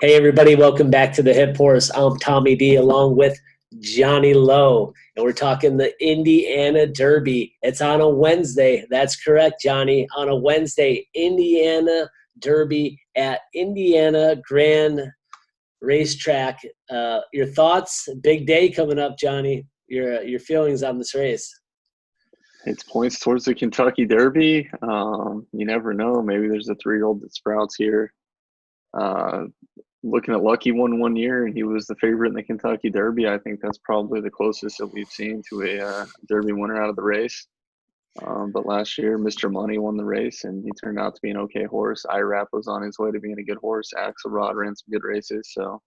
Hey, everybody, welcome back to the Hip Horse. I'm Tommy D along with Johnny Lowe, and we're talking the Indiana Derby. It's on a Wednesday. That's correct, Johnny. On a Wednesday, Indiana Derby at Indiana Grand Racetrack. Your thoughts? Big day coming up, Johnny. Your feelings on this race? It's points towards the Kentucky Derby. You never know. Maybe there's a 3-year-old that sprouts here. Uh, Looking at Lucky one year, and he was the favorite in the Kentucky Derby. I think that's probably the closest that we've seen to a Derby winner out of the race. But last year, Mr. Money won the race, and he turned out to be an okay horse. IRAP was on his way to being a good horse. Axelrod ran some good races, so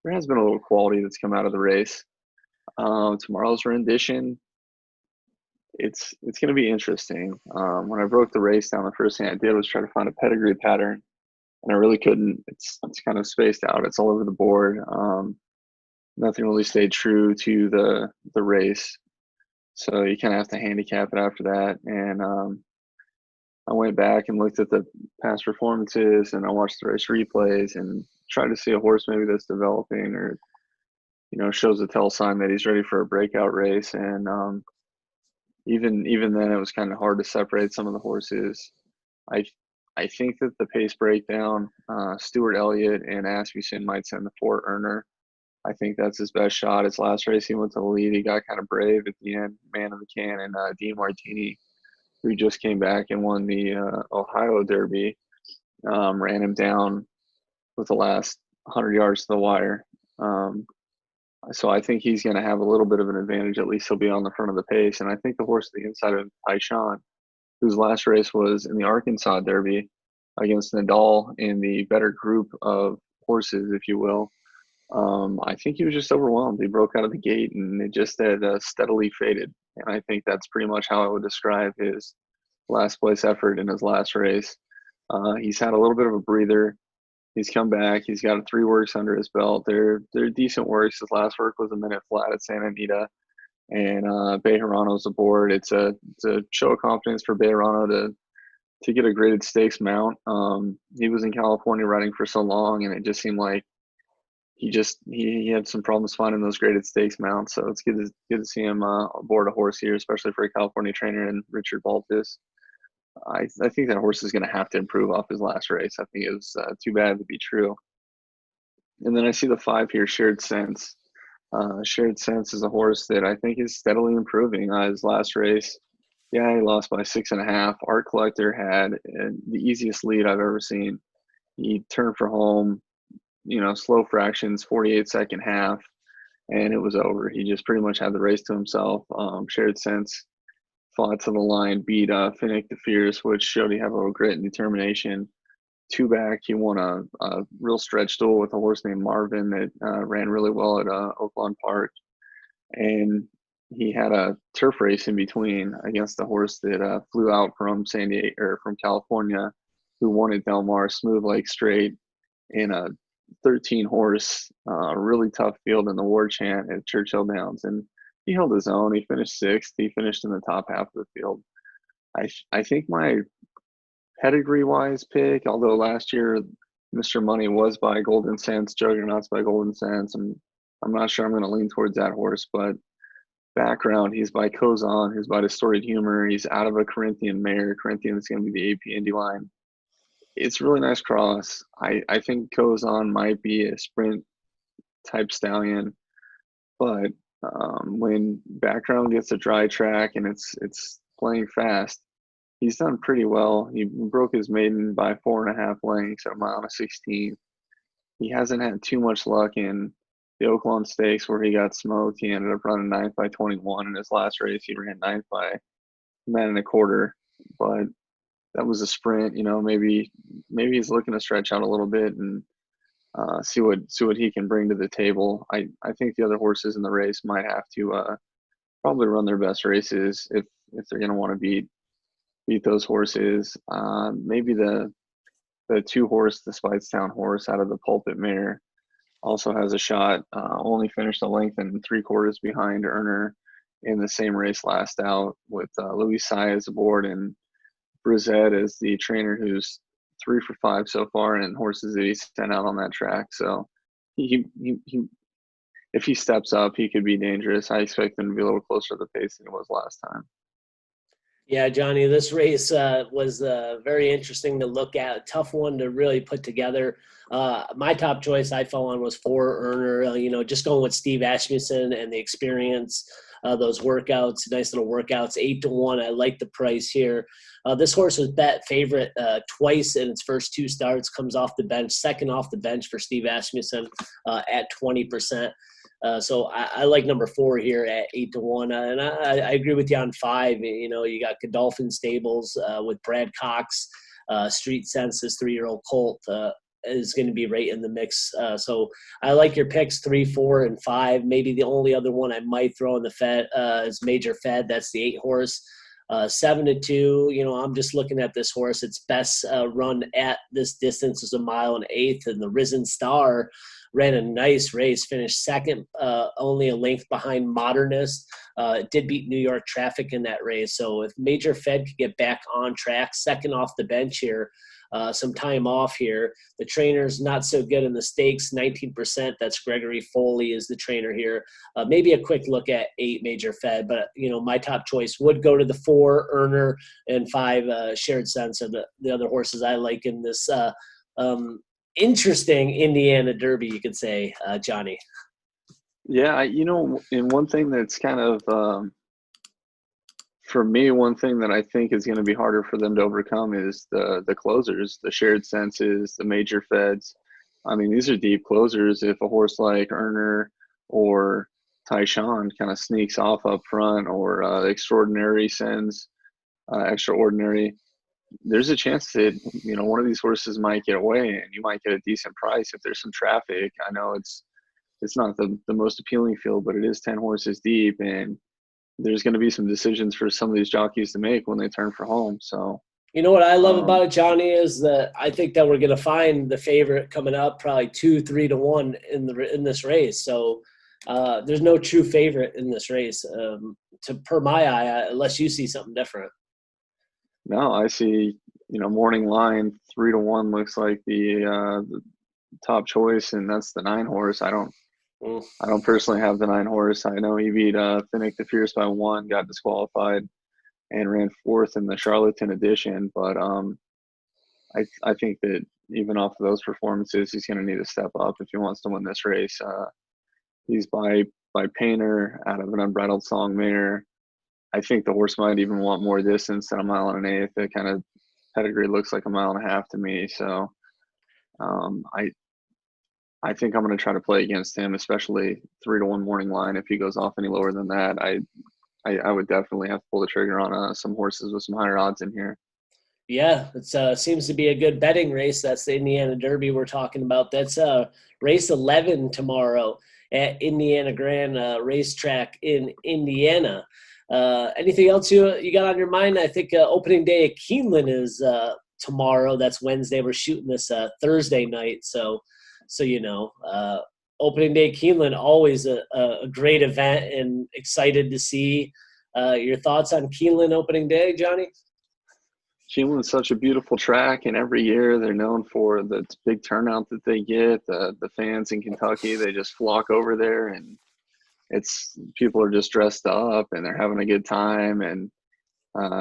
there has been a little quality that's come out of the race. Tomorrow's rendition, it's going to be interesting. When I broke the race down, the first thing I did was try to find a pedigree pattern, and I really couldn't. It's kind of spaced out. It's all over the board. Nothing really stayed true to the race, so you kind of have to handicap it after that. And I went back and looked at the past performances, and I watched the race replays and tried to see a horse maybe that's developing or shows a tell sign that he's ready for a breakout race. And even then, it was kind of hard to separate some of the horses. I I think that the pace breakdown, Stuart Elliott and Asmussen might send the Fort Erner. I think that's his best shot. His last race, he went to the lead. He got kind of brave at the end, man of the can, and Dean Martini, who just came back and won the Ohio Derby, ran him down with the last 100 yards to the wire. So I think he's going to have a little bit of an advantage. At least he'll be on the front of the pace. And I think the horse to the inside of Tyshawn, whose last race was in the Arkansas Derby against Nadal in the better group of horses, if you will. I think he was just overwhelmed. He broke out of the gate and it just had steadily faded. And I think that's pretty much how I would describe his last place effort in his last race. He's had a little bit of a breather. He's come back. He's got 3 works under his belt. They're decent works. His last work was a minute flat at Santa Anita, and Bejarano's aboard. It's a show of confidence for Bejarano to get a graded stakes mount. He was in California riding for so long, and it just seemed like he had some problems finding those graded stakes mounts. So it's good to see him aboard a horse here, especially for a California trainer and Richard Baltus. I think that horse is going to have to improve off his last race. I think it was too bad to be true. And then I see the 5 here, Shared Sense. Shared Sense is a horse that I think is steadily improving. His last race, yeah, he lost by 6.5. Art Collector had the easiest lead I've ever seen. He turned for home, slow fractions, 48-second half, and it was over. He just pretty much had the race to himself. Shared Sense fought to the line, beat Finnick the Fierce, which showed he had a little grit and determination. 2 back, he won a real stretch duel with a horse named Marvin that ran really well at Oaklawn Park. And he had a turf race in between against a horse that flew out from San Diego or from California, who won at Del Mar Smooth Lake Straight in a 13 horse, really tough field in the War Chant at Churchill Downs. And he held his own. He finished 6th. He finished in the top half of the field. I think my pedigree-wise pick, although last year Mr. Money was by Golden Sense, Juggernauts by Golden Sense, and I'm not sure I'm going to lean towards that horse, but background, he's by Kozan, who's by Distorted Humor. He's out of a Corinthian mare. Corinthian is going to be the AP Indy line. It's a really nice cross. I think Kozan might be a sprint type stallion, but when background gets a dry track and it's playing fast, he's done pretty well. He broke his maiden by 4.5 lengths at a mile and 16. He hasn't had too much luck in the Oaklawn Stakes where he got smoked. He ended up running 9th by 21. In his last race, he ran 9th by 9.25. But that was a sprint. Maybe he's looking to stretch out a little bit and see what he can bring to the table. I think the other horses in the race might have to probably run their best races if they're going to want to beat those horses. Maybe the 2-horse, the Speightstown horse out of the Pulpit mare, also has a shot. Only finished a length and 3/4 behind Erner in the same race last out with Louis Saez aboard and Brissett as the trainer who's 3 for 5 so far in horses that he's sent out on that track. So he if he steps up, he could be dangerous. I expect him to be a little closer to the pace than he was last time. Yeah, Johnny, this race was very interesting to look at. A tough one to really put together. My top choice I fell on was 4 Earner. Just going with Steve Asmussen and the experience, those workouts, nice little workouts, 8-1. I like the price here. This horse was bet favorite twice in its first 2 starts. Comes off the bench, second off the bench for Steve Asmussen at 20%. So I like number 4 here at 8-1, and I agree with you on 5. You got Godolphin Stables with Brad Cox, Street Sense, this 3-year-old colt is going to be right in the mix. So I like your picks 3, 4, and 5. Maybe the only other one I might throw in the Fed is Major Fed. That's the 8 horse. 7-2. I'm just looking at this horse. Its best run at this distance is 1.125 miles, and the Risen Star ran a nice race, finished second, only a length behind Modernist. It did beat New York Traffic in that race. So if Major Fed could get back on track, second off the bench here, some time off here. The trainer's not so good in the stakes, 19%. That's Gregory Foley is the trainer here. Maybe a quick look at 8 Major Fed, but my top choice would go to the 4 Earner and 5 Shared Sense are the other horses I like in this interesting Indiana Derby, you could say, Johnny. Yeah, and one thing that's kind of for me, one thing that I think is going to be harder for them to overcome is the closers, the Shared Senses, the Major Feds. I mean, these are deep closers. If a horse like Earner or Tyshawn kind of sneaks off up front, or Extraordinary sends Extraordinary, there's a chance that one of these horses might get away, and you might get a decent price if there's some traffic. I know it's not the most appealing field, but it is 10 horses deep, and there's going to be some decisions for some of these jockeys to make when they turn for home. So, what I love about it, Johnny, is that I think that we're going to find the favorite coming up probably 2, 3-1 in this race. So there's no true favorite in this race, per my eye, unless you see something different. No, I see. Morning Line 3-1 looks like the top choice, and that's the 9 horse. I don't personally have the 9 horse. I know he beat Finnick the Fierce by 1, got disqualified, and ran 4th in the Charlatan edition. But I think that even off of those performances, he's going to need to step up if he wants to win this race. He's by Painter out of an Unbridled Song mare. I think the horse might even want more distance than 1.125 miles. That kind of pedigree looks like 1.5 miles to me. So I think I'm going to try to play against him, especially 3-1 Morning Line. If he goes off any lower than that, I would definitely have to pull the trigger on some horses with some higher odds in here. Yeah, it seems to be a good betting race. That's the Indiana Derby we're talking about. That's race 11 tomorrow at Indiana Grand racetrack in Indiana. Anything else you got on your mind? I think opening day at Keeneland is tomorrow. That's Wednesday. We're shooting this Thursday night. So opening day Keeneland, always a great event, and excited to see your thoughts on Keeneland opening day, Johnny. Keeneland's such a beautiful track, and every year they're known for the big turnout that they get. The fans in Kentucky, they just flock over there, and people are just dressed up and they're having a good time. And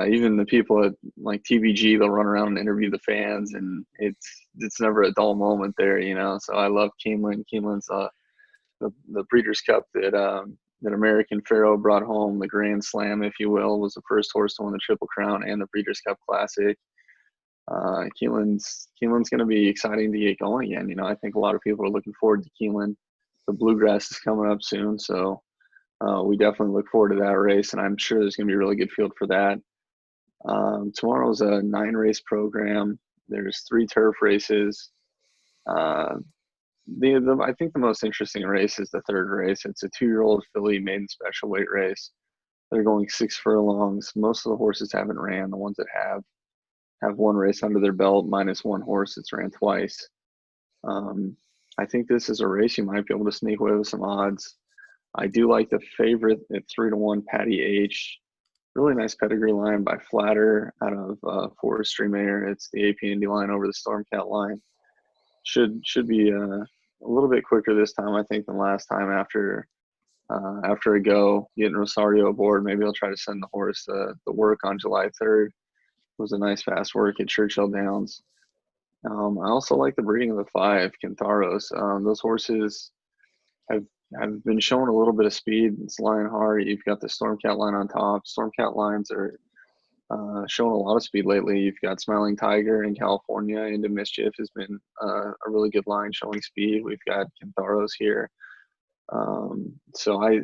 even the people at like TVG, they'll run around and interview the fans, and it's never a dull moment there, So I love Keeneland. Keeneland's the Breeders' Cup that American Pharoah brought home, the Grand Slam, if you will, was the first horse to win the Triple Crown and the Breeders' Cup Classic. Keeneland's going to be exciting to get going again. I think a lot of people are looking forward to Keeneland. The Bluegrass is coming up soon, so we definitely look forward to that race, and I'm sure there's going to be a really good field for that. Tomorrow's a 9-race program. There's 3 turf races. I think the most interesting race is the 3rd race. It's a 2-year-old filly maiden special weight race. They're going 6 furlongs. Most of the horses haven't ran. The ones that have 1 race under their belt, minus 1 horse that's ran twice. I think this is a race you might be able to sneak away with some odds. I do like the favorite at 3-1, Patty H. really nice pedigree line by Flatter out of Forestry Mare. It's the AP Indy line over the Stormcat line. Should be a little bit quicker this time, I think, than last time. After a go, getting Rosario aboard, maybe I'll try to send the horse the work on July 3rd. It was a nice fast work at Churchill Downs. I also like the breeding of the 5 Kintharos. Those horses have been showing a little bit of speed. It's Lionheart. You've got the Stormcat line on top. Stormcat lines are showing a lot of speed lately. You've got Smiling Tiger in California. Into Mischief has been a really good line showing speed. We've got Kintharos here. So I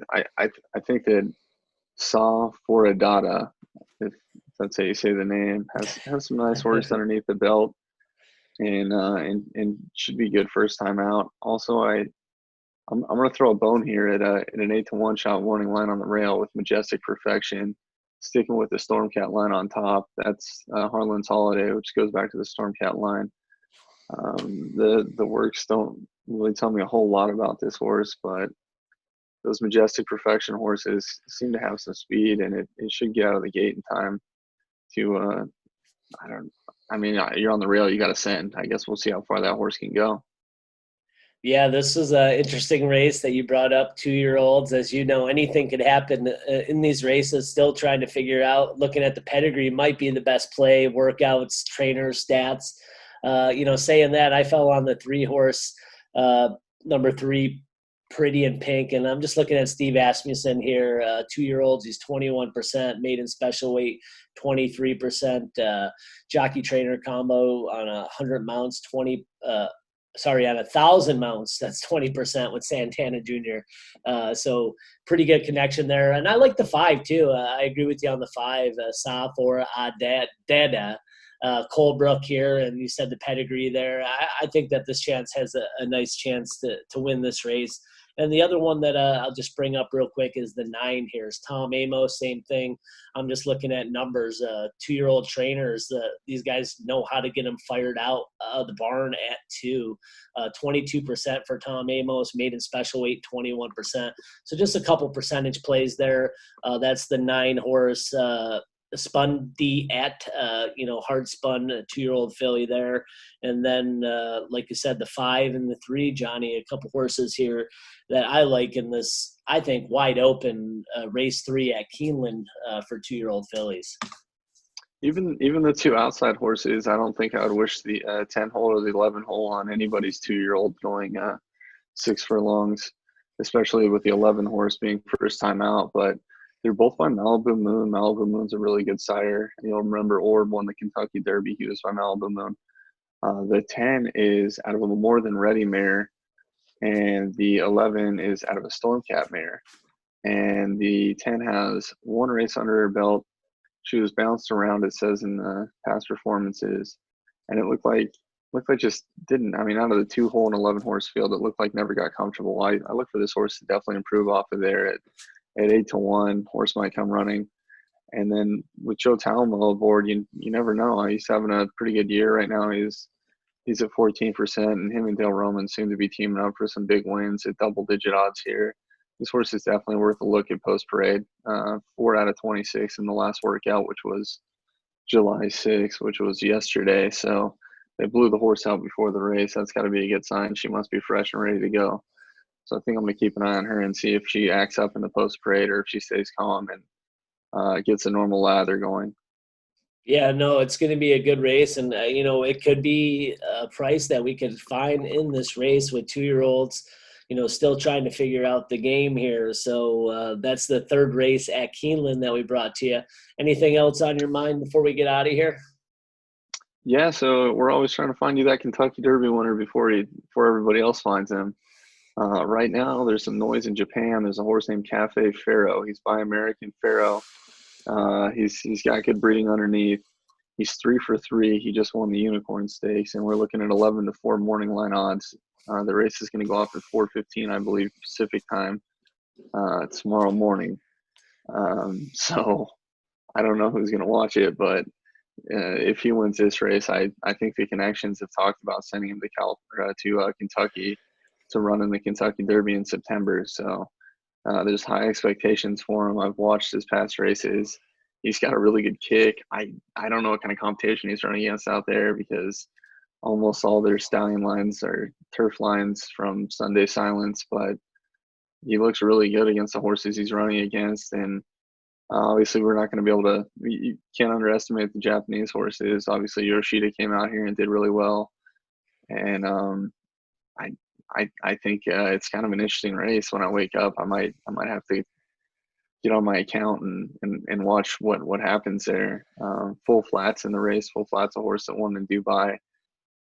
think that Saw for Adada, if that's how you say the name, has some nice horse underneath the belt, and should be good first time out. Also, I'm going to throw a bone here at an 8-1 shot warning line on the rail with Majestic Perfection, sticking with the Stormcat line on top. That's Harlan's Holiday, which goes back to the Stormcat line. The works don't really tell me a whole lot about this horse, but those Majestic Perfection horses seem to have some speed, and it should get out of the gate in time to you're on the rail, you got to send. I guess we'll see how far that horse can go. Yeah, this is an interesting race that you brought up, 2-year-olds. As you know, anything could happen in these races. Still trying to figure out, looking at the pedigree might be the best play, workouts, trainers, stats. Saying that, I fell on the 3-horse, number 3, Pretty in Pink. And I'm just looking at Steve Asmussen here, 2-year-olds. He's 21%, maiden special weight, 23%, jockey trainer combo on 100 mounts, on 1,000 mounts, that's 20% with Santana Jr. So pretty good connection there. And I like the 5 too. I agree with you on the 5, Sa for Dada, Colebrook here. And you said the pedigree there. I think that this chance has a nice chance to win this race. And the other one that I'll just bring up real quick is the 9 here. Is Tom Amos, same thing. I'm just looking at numbers. 2-year-old trainers, these guys know how to get them fired out of the barn at 2. 22% for Tom Amos, maiden special weight, 21%. So just a couple percentage plays there. That's the 9-horse spun D at, hard spun 2-year-old filly there. And then, like you said, the 5 and the 3, Johnny, a couple horses here that I like in this, I think, wide open race 3 at Keeneland for 2-year-old fillies. Even the 2 outside horses, I don't think I would wish the 10-hole or the 11-hole on anybody's 2-year-old going 6 furlongs, especially with the 11-horse being first time out. But they're both by Malibu Moon. Malibu Moon's a really good sire. You'll remember Orb won the Kentucky Derby. He was by Malibu Moon. The 10 is out of a More Than Ready mare, and the 11 is out of a Stormcat mare. And the 10 has 1 race under her belt. She was bounced around, it says, in the past performances, and it looked like just didn't. I mean, out of the 2-hole and 11-horse field, it looked like never got comfortable. I look for this horse to definitely improve off of there at 8-1. Horse might come running, and then with Joe Talamo aboard, you never know. He's having a pretty good year right now. He's at 14%, and him and Dale Roman seem to be teaming up for some big wins at double-digit odds here. This horse is definitely worth a look at post parade. 4 out of 26 in the last workout, which was July 6th, which was yesterday. So they blew the horse out before the race. That's got to be a good sign. She must be fresh and ready to go. So I think I'm going to keep an eye on her and see if she acts up in the post parade or if she stays calm and gets a normal lather going. Yeah, no, it's going to be a good race. And, it could be a price that we could find in this race with 2-year-olds, still trying to figure out the game here. So that's the 3rd race at Keeneland that we brought to you. Anything else on your mind before we get out of here? Yeah, so we're always trying to find you that Kentucky Derby winner before everybody else finds him. Right now, there's some noise in Japan. There's a horse named Cafe Pharaoh. He's by American Pharaoh. He's got good breeding underneath. He's 3 for 3. He just won the Unicorn Stakes, and we're looking at 11-4 morning line odds. The race is going to go off at 4:15, I believe, Pacific time tomorrow morning. So I don't know who's going to watch it, but if he wins this race, I think the connections have talked about sending him to Kentucky to run in the Kentucky Derby in September. So there's high expectations for him. I've watched his past races. He's got a really good kick. I don't know what kind of competition he's running against out there because almost all their stallion lines are turf lines from Sunday Silence, but he looks really good against the horses he's running against. And obviously, we're not going to be able to – you can't underestimate the Japanese horses. Obviously, Yoshida came out here and did really well. And I think it's kind of an interesting race. When I wake up, I might have to get on my account and watch what happens there. Full flats in the race. Full flats a horse that won in Dubai.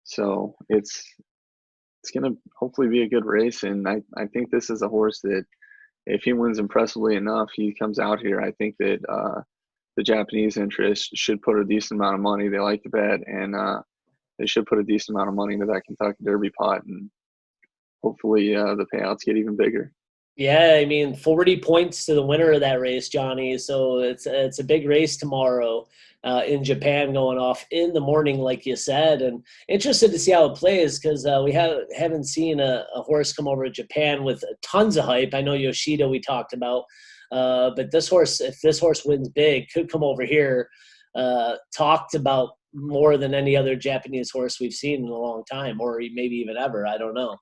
So it's going to hopefully be a good race. And I think this is a horse that if he wins impressively enough, he comes out here. I think that the Japanese interest should put a decent amount of money. They like to bet, and they should put a decent amount of money into that Kentucky Derby pot. And hopefully the payouts get even bigger. Yeah, I mean, 40 points to the winner of that race, Johnny. So it's a big race tomorrow in Japan going off in the morning, like you said. And interested to see how it plays because we haven't seen a horse come over to Japan with tons of hype. I know Yoshida we talked about. But this horse, if this horse wins big, could come over here. Talked about more than any other Japanese horse we've seen in a long time, or maybe even ever. I don't know.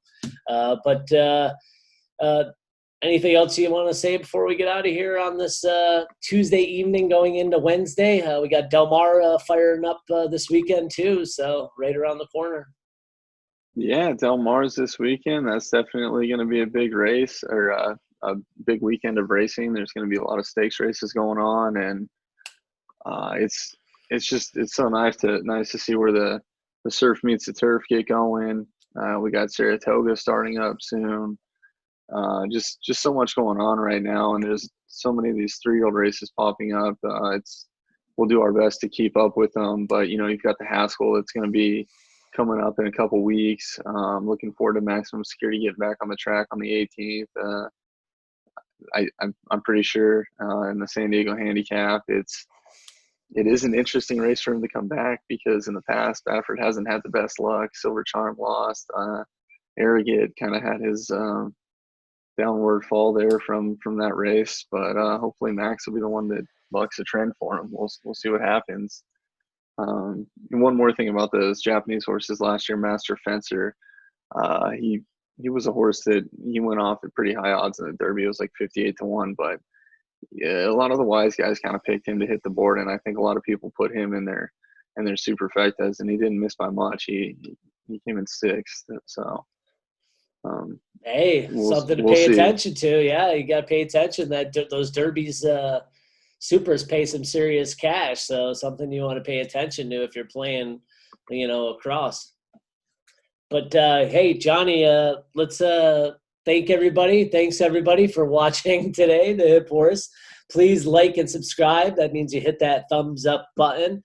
Anything else you want to say before we get out of here on this Tuesday evening going into Wednesday? We got Del Mar firing up this weekend too, so right around the corner. Yeah, Del Mar's this weekend. That's definitely going to be a big race or a big weekend of racing. There's going to be a lot of stakes races going on, and it's so nice to see where the surf meets the turf get going. We got Saratoga starting up soon. Just so much going on right now, and there's so many of these 3-year-old races popping up. We'll do our best to keep up with them, but you've got the Haskell that's going to be coming up in a couple weeks. Looking forward to Maximum Security getting back on the track on the 18th. I'm pretty sure in the San Diego Handicap, it is an interesting race for him to come back because in the past Baffert hasn't had the best luck. Silver Charm lost. Arrogate kind of had his downward fall there from that race, but hopefully Max will be the one that bucks a trend for him. We'll see what happens. And one more thing about those Japanese horses last year, Master Fencer, he was a horse that he went off at pretty high odds in the Derby. It was like 58-1, but yeah, a lot of the wise guys kind of picked him to hit the board, and I think a lot of people put him in their superfectas, and he didn't miss by much. He came in 6th, so. Hey, something to pay attention to. Yeah, you got to pay attention that those Derbies supers pay some serious cash. So something you want to pay attention to if you're playing, across. But hey, Johnny, let's thank everybody. Thanks everybody for watching today, the Hip Horse. Please like and subscribe. That means you hit that thumbs up button.